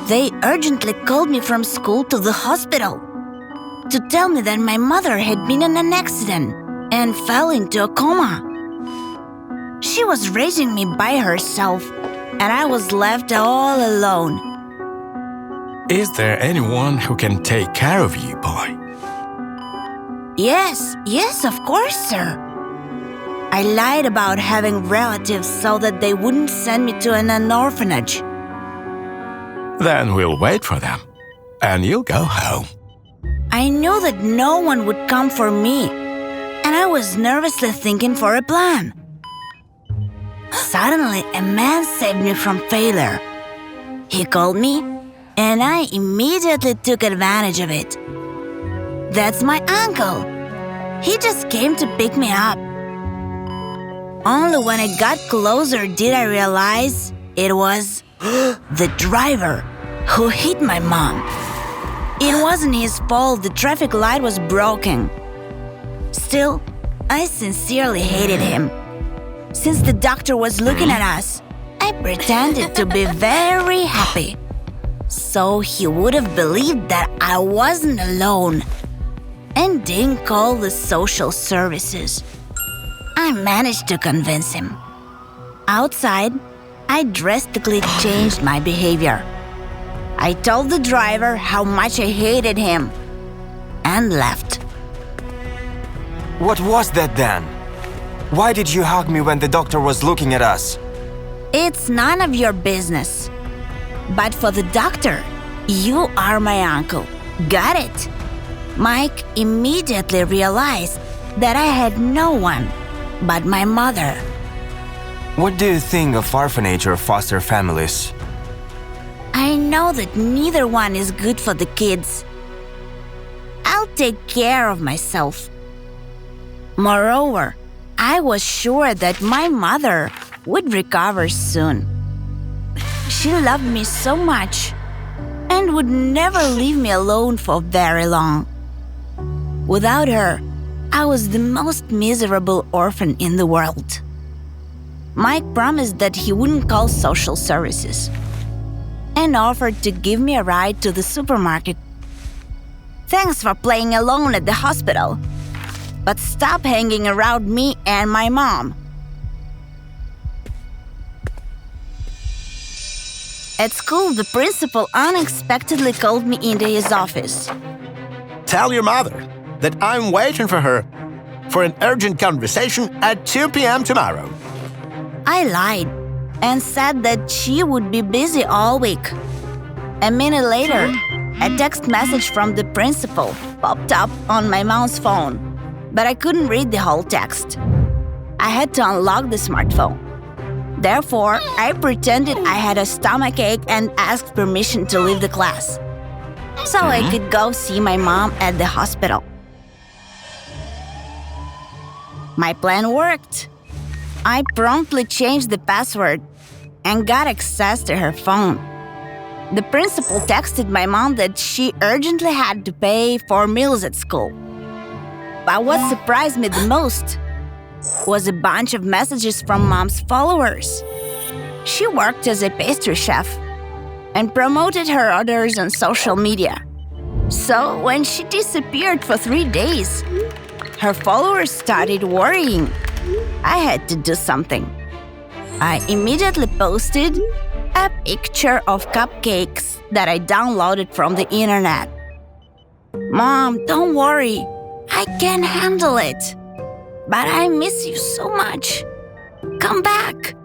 They urgently called me from school to the hospital to tell me that my mother had been in an accident and fell into a coma. She was raising me by herself, and I was left all alone. Is there anyone who can take care of you, boy? Yes, of course, sir. I lied about having relatives so that they wouldn't send me to an orphanage. Then we'll wait for them, and you'll go home. I knew that no one would come for me, and I was nervously thinking for a plan. Suddenly, a man saved me from failure. He called me, and I immediately took advantage of it. That's my uncle. He just came to pick me up. Only when I got closer did I realize it was the driver who hit my mom. It wasn't his fault, the traffic light was broken. Still, I sincerely hated him. Since the doctor was looking at us, I pretended to be very happy, so he would have believed that I wasn't alone and didn't call the social services. I managed to convince him. Outside, I drastically changed my behavior. I told the driver how much I hated him and left. What was that then? Why did you hug me when the doctor was looking at us? It's none of your business. But for the doctor, you are my uncle. Got it? Mike immediately realized that I had no one but my mother. What do you think of orphanage or foster families? I know that neither one is good for the kids. I'll take care of myself. Moreover, I was sure that my mother would recover soon. She loved me so much and would never leave me alone for very long. Without her, I was the most miserable orphan in the world. Mike promised that he wouldn't call social services and offered to give me a ride to the supermarket. Thanks for playing alone at the hospital, but stop hanging around me and my mom. At school, the principal unexpectedly called me into his office. Tell your mother that I'm waiting for her for an urgent conversation at 2 p.m. tomorrow. I lied and said that she would be busy all week. A minute later, a text message from the principal popped up on my mom's phone, but I couldn't read the whole text. I had to unlock the smartphone. Therefore, I pretended I had a stomachache and asked permission to leave the class, so I could go see my mom at the hospital. My plan worked. I promptly changed the password and got access to her phone. The principal texted my mom that she urgently had to pay for meals at school. But what surprised me the most was a bunch of messages from mom's followers. She worked as a pastry chef and promoted her orders on social media. So when she disappeared for 3 days, her followers started worrying. I had to do something. I immediately posted a picture of cupcakes that I downloaded from the internet. Mom, don't worry. I can handle it. But I miss you so much. Come back.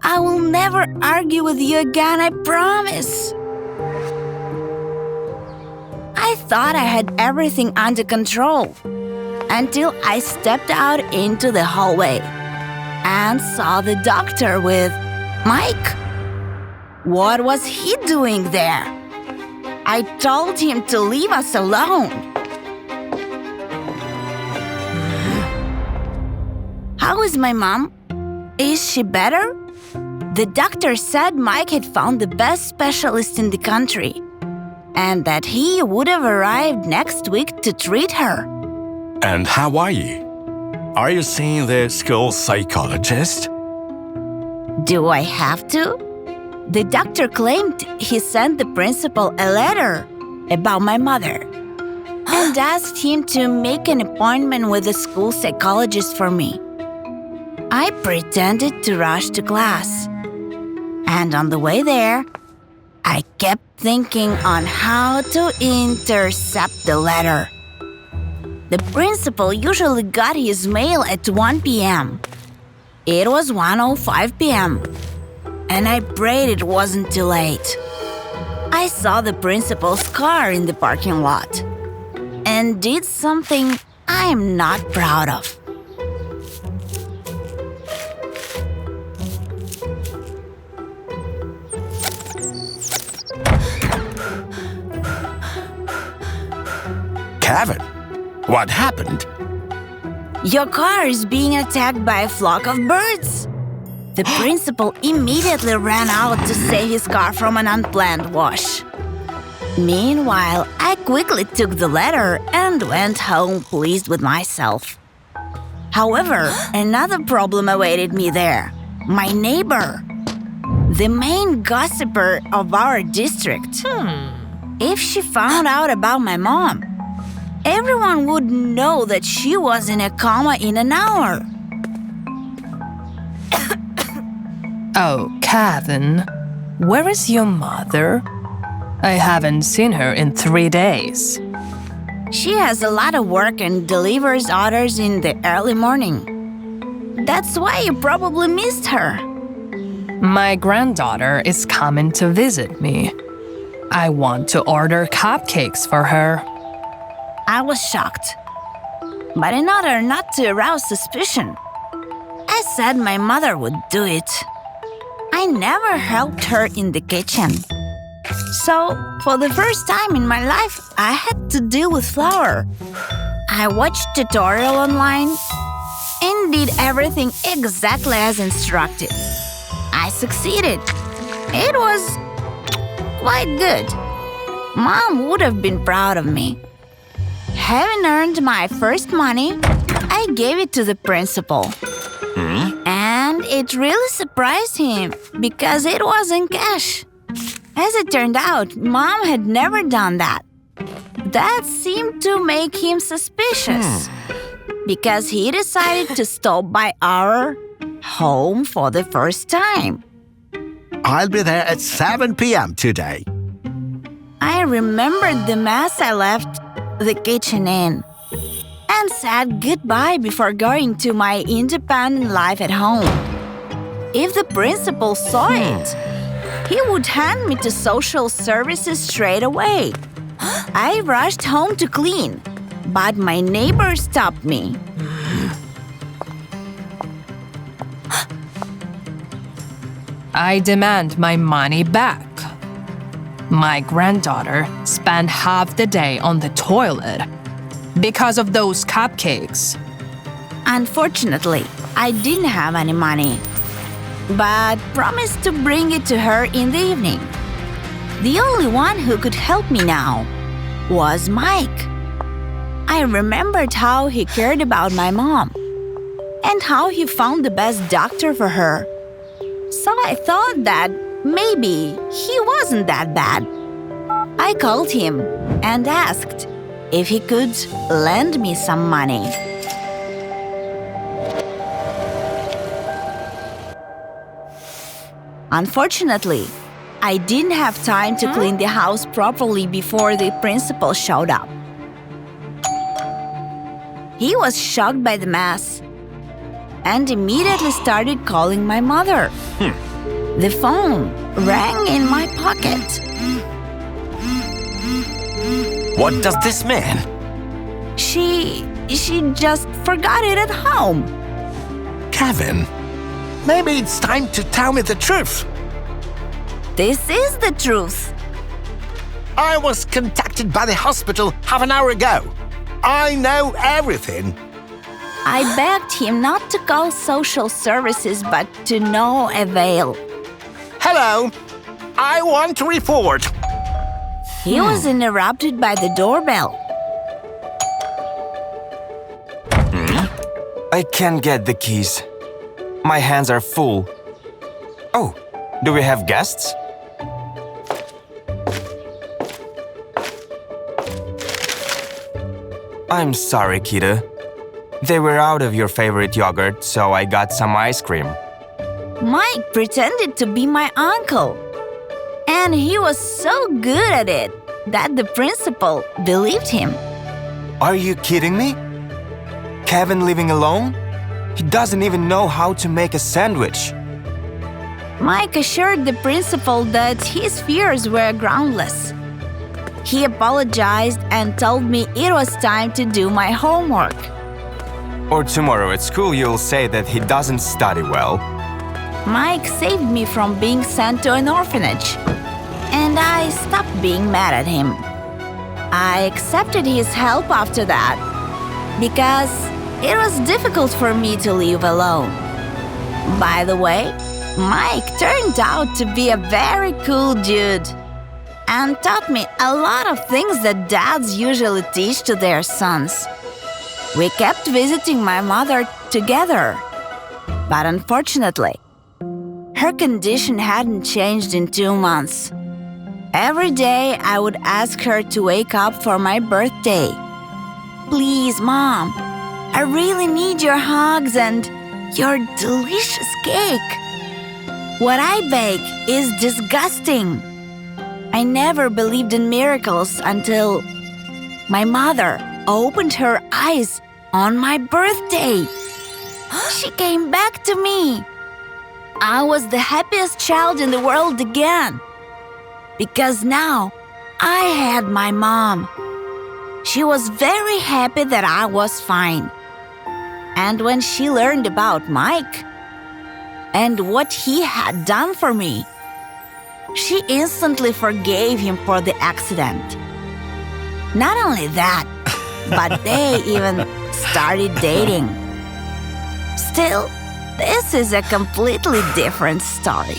I will never argue with you again, I promise. I thought I had everything under control until I stepped out into the hallway and saw the doctor with Mike. What was he doing there? I told him to leave us alone. How is my mom? Is she better? The doctor said Mike had found the best specialist in the country and that he would have arrived next week to treat her. And how are you? Are you seeing the school psychologist? Do I have to? The doctor claimed he sent the principal a letter about my mother and asked him to make an appointment with the school psychologist for me. I pretended to rush to class, and on the way there, I kept thinking on how to intercept the letter. The principal usually got his mail at 1 p.m. It was 1:05 p.m., and I prayed it wasn't too late. I saw the principal's car in the parking lot and did something I'm not proud of. Kevin, what happened? Your car is being attacked by a flock of birds. The principal immediately ran out to save his car from an unplanned wash. Meanwhile, I quickly took the letter and went home pleased with myself. However, another problem awaited me there. My neighbor, the main gossiper of our district. If she found out about my mom, everyone would know that she was in a coma in an hour. Oh, Kevin, where is your mother? I haven't seen her in 3 days. She has a lot of work and delivers orders in the early morning. That's why you probably missed her. My granddaughter is coming to visit me. I want to order cupcakes for her. I was shocked. But in order not to arouse suspicion, I said my mother would do it. I never helped her in the kitchen. So, for the first time in my life, I had to deal with flour. I watched tutorial online and did everything exactly as instructed. I succeeded. It was quite good. Mom would have been proud of me. Having earned my first money, I gave it to the principal. And it really surprised him because it wasn't cash. As it turned out, Mom had never done that. That seemed to make him suspicious because he decided to stop by our home for the first time. I'll be there at 7 p.m. today. I remembered the mess I left the kitchen in and said goodbye before going to my independent life at home. If the principal saw it, he would hand me to social services straight away. I rushed home to clean, but my neighbor stopped me. I demand my money back. My granddaughter spent half the day on the toilet because of those cupcakes. Unfortunately, I didn't have any money, but promised to bring it to her in the evening. The only one who could help me now was Mike. I remembered how he cared about my mom and how he found the best doctor for her. So I thought that maybe he wasn't that bad. I called him and asked if he could lend me some money. Unfortunately, I didn't have time to clean the house properly before the principal showed up. He was shocked by the mess and immediately started calling my mother. The phone rang in my pocket. What does this mean? She just forgot it at home. Kevin, maybe it's time to tell me the truth. This is the truth. I was contacted by the hospital half an hour ago. I know everything. I begged him not to call social services, but to no avail. Hello, I want to report. He was interrupted by the doorbell. I can't get the keys. My hands are full. Oh, Do we have guests? I'm sorry, Kita. They were out of your favorite yogurt, so I got some ice cream. Mike pretended to be my uncle. And he was so good at it that the principal believed him. Are you kidding me? Kevin living alone? He doesn't even know how to make a sandwich. Mike assured the principal that his fears were groundless. He apologized and told me it was time to do my homework. Or tomorrow at school you'll say that he doesn't study well. Mike saved me from being sent to an orphanage, and I stopped being mad at him. I accepted his help after that because it was difficult for me to live alone. By the way, Mike turned out to be a very cool dude and taught me a lot of things that dads usually teach to their sons. We kept visiting my mother together, but unfortunately, her condition hadn't changed in 2 months. Every day, I would ask her to wake up for my birthday. Please, Mom, I really need your hugs and your delicious cake. What I bake is disgusting. I never believed in miracles until my mother opened her eyes on my birthday. She came back to me. I was the happiest child in the world again. Because now I had my mom. She was very happy that I was fine. And when she learned about Mike and what he had done for me, she instantly forgave him for the accident. Not only that, but they even started dating. Still, this is a completely different story.